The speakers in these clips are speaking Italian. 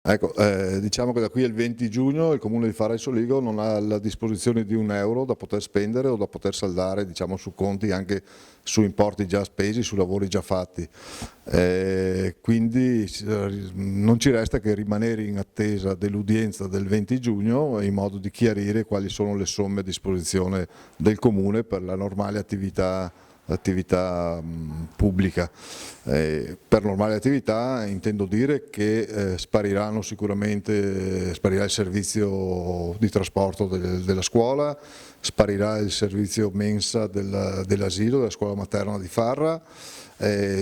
Ecco, diciamo che da qui al 20 giugno il Comune di Fara di Soligo non ha la disposizione di €1 da poter spendere o da poter saldare, diciamo, su conti anche su importi già spesi, su lavori già fatti. Quindi non ci resta che rimanere in attesa dell'udienza del 20 giugno in modo di chiarire quali sono le somme a disposizione del Comune per la normale attività pubblica. Per normale attività intendo dire che sparirà il servizio di trasporto della scuola, sparirà il servizio mensa dell'asilo, della scuola materna di Farra,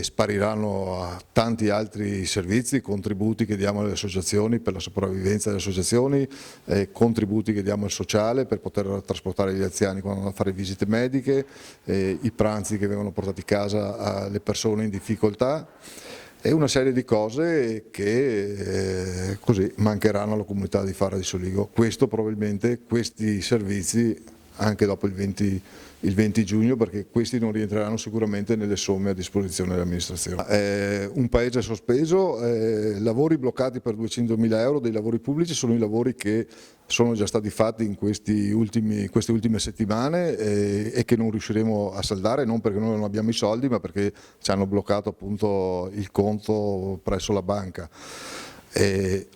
spariranno tanti altri servizi, contributi che diamo alle associazioni per la sopravvivenza delle associazioni, contributi che diamo al sociale per poter trasportare gli anziani quando vanno a fare visite mediche, i pranzi che vengono portati a casa alle persone in difficoltà e una serie di cose che così mancheranno alla comunità di Fara di Soligo. Probabilmente questi servizi anche dopo il 20 giugno, perché questi non rientreranno sicuramente nelle somme a disposizione dell'amministrazione. Un paese sospeso, lavori bloccati per €200.000 dei lavori pubblici, sono i lavori che sono già stati fatti in queste ultime settimane e che non riusciremo a saldare, non perché noi non abbiamo i soldi, ma perché ci hanno bloccato appunto il conto presso la banca.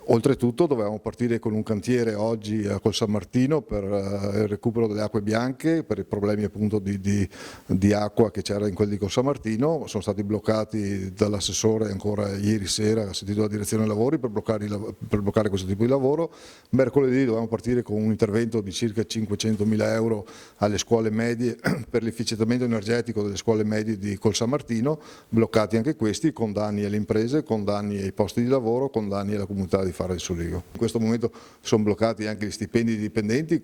Oltretutto dovevamo partire con un cantiere oggi a Col San Martino per il recupero delle acque bianche, per i problemi appunto di acqua che c'era in quelli di Col San Martino, sono stati bloccati dall'assessore ancora ieri sera, ha sentito la direzione dei lavori per bloccare questo tipo di lavoro. Mercoledì dovevamo partire con un intervento di circa €500.000 alle scuole medie per l'efficientamento energetico delle scuole medie di Col San Martino, bloccati anche questi, con danni alle imprese, con danni ai posti di lavoro, con danni alla comunità di Fara di Soligo. In questo momento sono bloccati anche gli stipendi dei dipendenti,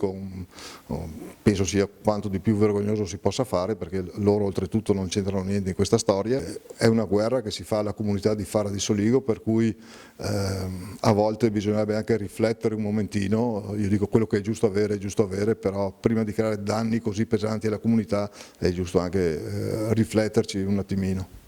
penso sia quanto di più vergognoso si possa fare, perché loro oltretutto non c'entrano niente in questa storia. È una guerra che si fa alla comunità di Fara di Soligo, per cui a volte bisognerebbe anche riflettere un momentino. Io dico quello che è giusto avere, però prima di creare danni così pesanti alla comunità è giusto anche rifletterci un attimino.